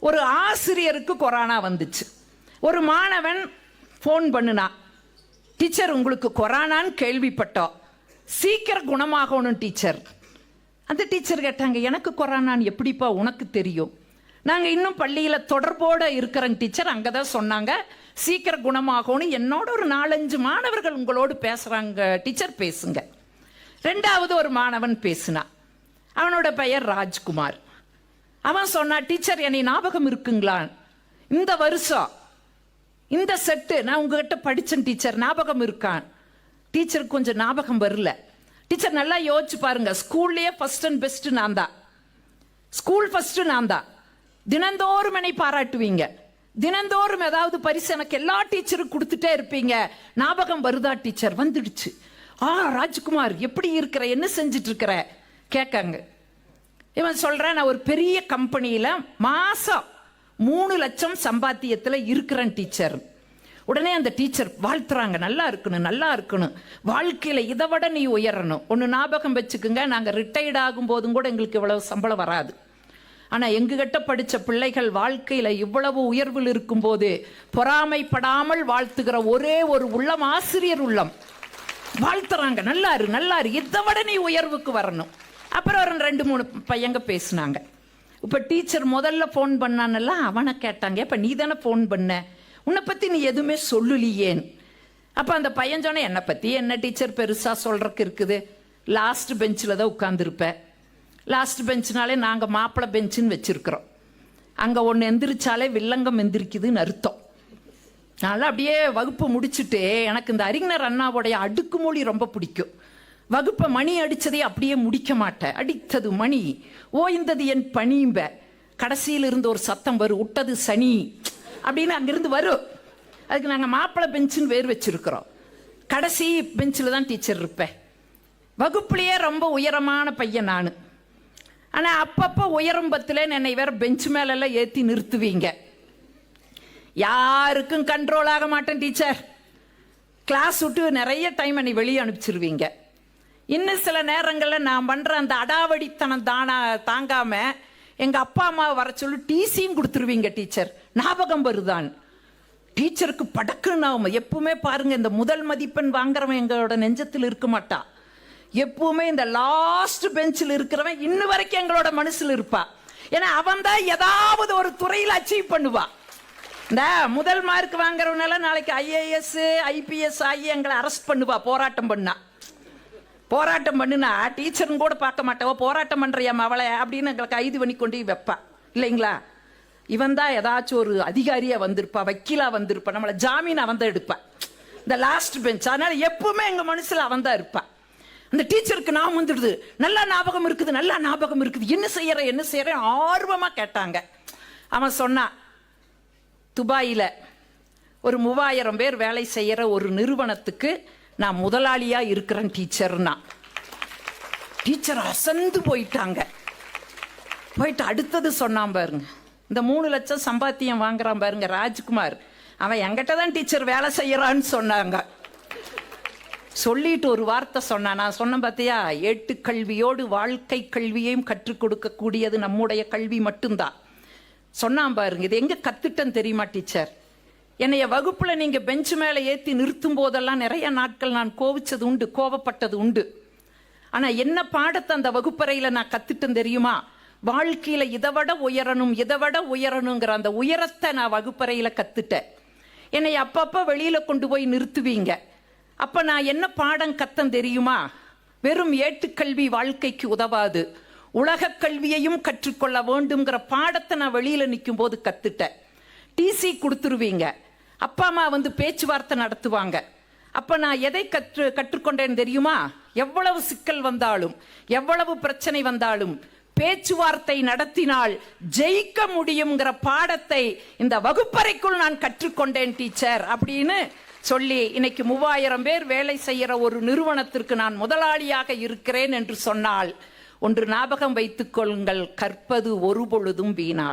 ஒரு ஆசிரியருக்கு கொரோனா வந்துச்சு. ஒரு மாணவன் ஃபோன் பண்ணுனா, டீச்சர் உங்களுக்கு கொரோனான்னு கேள்விப்பட்டோம், சீக்கிரம் குணமாகணும் டீச்சர். அந்த டீச்சர் கேட்டாங்க, எனக்கு கொரோனான்னு எப்படிப்பா உனக்கு தெரியும்? நாங்கள் இன்னும் பள்ளியில் தொடர்போடு இருக்கிறோங்க டீச்சர், அங்கே தான் சொன்னாங்க சீக்கிரம் குணமாகணும். என்னோட ஒரு 4-5 மாணவர்கள் உங்களோடு பேசுகிறாங்க டீச்சர், பேசுங்க. ரெண்டாவது ஒரு மாணவன் பேசினான். அவனோட பெயர் ராஜ்குமார். அவன் சொன்னா, டீச்சர் என்னை ஞாபகம் இருக்குங்களா? இந்த வருஷம் இந்த செட்டு நான் உங்ககிட்ட படித்தேன் டீச்சர், ஞாபகம் இருக்கான்? டீச்சருக்கு கொஞ்சம் ஞாபகம் வரல. டீச்சர் நல்லா யோசிச்சு பாருங்க, ஸ்கூல்லேயே ஃபர்ஸ்ட் அண்ட் பெஸ்ட் நான் தான், ஸ்கூல் ஃபர்ஸ்ட் நான் தான். தினந்தோறும் என்னை பாராட்டுவீங்க, தினந்தோறும் ஏதாவது பரிசு எனக்கு எல்லா டீச்சரும் கொடுத்துட்டே இருப்பீங்க. ஞாபகம் வருதா டீச்சர்? வந்துடுச்சு. ராஜ்குமார் எப்படி இருக்கிற, என்ன செஞ்சிட்டு இருக்கிற கேட்காங்க. இவன் சொல்றேன், நான் ஒரு பெரிய கம்பெனியில மாசம் 3 லட்சம் சம்பாத்தியத்தில் இருக்கிறேன் டீச்சர். உடனே அந்த டீச்சர் வாழ்த்துறாங்க, நல்லா இருக்கணும் நல்லா இருக்கணும், வாழ்க்கையில இதை விட நீ உயரணும். ஒன்று ஞாபகம் வச்சுக்குங்க, நாங்கள் ரிட்டையர்ட் ஆகும் போதும் கூட எங்களுக்கு இவ்வளவு சம்பளம் வராது. ஆனால் எங்ககிட்ட படித்த பிள்ளைகள் வாழ்க்கையில் இவ்வளவு உயர்வில் இருக்கும்போது பொறாமைப்படாமல் வாழ்த்துகிற ஒரே ஒரு உள்ளம் ஆசிரியர் உள்ளம். வாழ்த்துறாங்க, நல்லா இரு நல்லா இரு, இதை விட நீ உயர்வுக்கு வரணும். அப்புறம் ஒரு 2-3 பையங்க பேசினாங்க. இப்போ டீச்சர் முதல்ல ஃபோன் பண்ணானல்ல, அவனை கேட்டாங்க, இப்போ நீ தானே ஃபோன் பண்ண, உன்னை பற்றி நீ எதுவுமே சொல்லலையேன். அப்போ அந்த பையன் சொன்ன, என்னை பற்றி என்ன டீச்சர் பெருசாக சொல்கிறக்கு இருக்குது, லாஸ்ட் பெஞ்சில் தான் உட்காந்துருப்பேன். லாஸ்ட் பெஞ்சுனாலே நாங்கள் மாப்பிள்ளை பெஞ்சுன்னு வச்சுருக்குறோம். அங்கே ஒன்று எந்திரிச்சாலே வில்லங்கம் எந்திரிக்குதுன்னு அர்த்தம். அதனால் அப்படியே வகுப்பு முடிச்சுட்டு, எனக்கு இந்த அறிஞர் அண்ணாவுடைய அடுக்குமொழி ரொம்ப பிடிக்கும். வகுப்பை மணி அடித்ததே அப்படியே முடிக்க மாட்டேன். அடித்தது மணி, ஓய்ந்தது என் பணிம்ப, கடைசியில் இருந்து ஒரு சத்தம் வரும், விட்டது சனி அப்படின்னு அங்கிருந்து வரும். அதுக்கு நாங்கள் மாப்பிள்ளை பெஞ்சுன்னு வேறு வச்சுருக்குறோம். கடைசி பெஞ்சில் தான் டீச்சர் இருப்பேன். வகுப்புலேயே ரொம்ப உயரமான பையன் நான். ஆனால் அப்பப்போ உயரம்பத்தில் என்னை வேற பெஞ்சு மேலெல்லாம் ஏற்றி நிறுத்துவீங்க. யாருக்கும் கண்ட்ரோல் ஆக மாட்டேன் டீச்சர். கிளாஸ் விட்டு நிறைய டைம் என்னை வெளியே அனுப்பிச்சிருவீங்க. இன்னும் சில நேரங்களில் நான் பண்ணுற அந்த அடாவடித்தனம் தாங்காமல் எங்கள் அப்பா அம்மாவை வர சொல்லி டிசியும் கொடுத்துருவீங்க டீச்சர், ஞாபகம் வருதான். டீச்சருக்கு படக்குன்னு எப்பவுமே பாருங்க, இந்த முதல் மதிப்பெண் வாங்குறவன் எங்களோட நெஞ்சத்தில் இருக்க மாட்டான். எப்பவுமே இந்த லாஸ்ட் பெஞ்சில் இருக்கிறவன் இன்னும் வரைக்கும் எங்களோட மனசில் இருப்பா. ஏன்னா அவன் தான் ஏதாவது ஒரு துறையில் அச்சீவ் பண்ணுவா. இந்த முதல் மார்க் வாங்குறவனால நாளைக்கு IAS IPS ஆகி எங்களை அரெஸ்ட் பண்ணுவா. போராட்டம் பண்ணுனா டீச்சரும் கூட பார்க்க மாட்டவோ, போராட்டம் பண்றியாம் அவளை அப்படின்னு எங்களை கைது பண்ணி கொண்டு வைப்பா இல்லைங்களா. இவன் தான் ஏதாச்சும் ஒரு அதிகாரியா வந்திருப்பா, வக்கீலா வந்திருப்பா, நம்மளை ஜாமீன் அவன் தான் எடுப்பா, இந்த லாஸ்ட் பெஞ்ச். அதனால எப்பவுமே எங்க மனசுல அவன் தான் இருப்பா. அந்த டீச்சருக்கு நான் வந்துடுது, நல்லா ஞாபகம் இருக்குது நல்லா ஞாபகம் இருக்குது, என்ன செய்யற ஆர்வமா கேட்டாங்க. அவன் சொன்னான், துபாயில் ஒரு 3000 பேர் வேலை செய்யற ஒரு நிறுவனத்துக்கு நான் முதலாளியா இருக்கிறேன் டீச்சர்னா. டீச்சர் அசந்து போயிட்டாங்க. போயிட்டு அடுத்தது சொன்னான் பாருங்க, இந்த 3 லட்சம் சம்பாத்தியம் வாங்குறான் பாருங்க ராஜ்குமார், அவன் என்கிட்ட தான் டீச்சர் வேலை செய்யறான்னு சொன்னாங்க. சொல்லிட்டு ஒரு வார்த்தை சொன்னான். நான் சொன்னேன் பார்த்தியா, ஏட்டுக்கல்வியோடு வாழ்க்கை கல்வியையும் கற்றுக் கொடுக்கக்கூடியது நம்முடைய கல்வி மட்டும்தான். சொன்னான் பாருங்க, இது எங்க கத்துட்டேன்னு தெரியுமா டீச்சர்? என்னைய வகுப்புல நீங்க பெஞ்சு மேல ஏத்தி நிறுத்தும் போதெல்லாம் நிறைய நாட்கள் நான் கோவிச்சது உண்டு, கோவப்பட்டது உண்டு. ஆனா என்ன பாடத்தை அந்த வகுப்பறையில நான் கத்துட்டேன் தெரியுமா? வாழ்க்கையில இதை விட உயரணுங்கிற அந்த உயரத்தை நான் வகுப்பறையில கத்துட்டேன். என்னை அப்பப்ப வெளியில கொண்டு போய் நிறுத்துவீங்க. அப்ப நான் என்ன பாடம் கத்தம் தெரியுமா? வெறும் ஏட்டுக்கல்வி வாழ்க்கைக்கு உதவாது, உலக கல்வியையும் கற்றுக்கொள்ள வேண்டும்ங்கிற பாடத்தை நான் வெளியில நிற்கும் போது கத்துட்டேன். டிசி கொடுத்துருவீங்க, அப்பா அம்மா வந்து பேச்சுவார்த்தை நடத்துவாங்க. அப்ப நான் எதை கற்றுக்கொண்டேன் தெரியுமா? எவ்வளவு சிக்கல் வந்தாலும் எவ்வளவு பிரச்சனை வந்தாலும் பேச்சுவார்த்தை நடத்தினால் ஜெயிக்க முடியுங்கிற பாடத்தை இந்த வகுப்பறைக்குள் நான் கற்றுக்கொண்டேன் டீச்சர் அப்படின்னு சொல்லி, இன்னைக்கு 3000 பேர் வேலை செய்யற ஒரு நிறுவனத்திற்கு நான் முதலாளியாக இருக்கிறேன் என்று சொன்னால், ஒன்று ஞாபகம் வைத்துக் கொள்ளுங்கள், கற்பது ஒரு பொழுதும் வீணாகும்.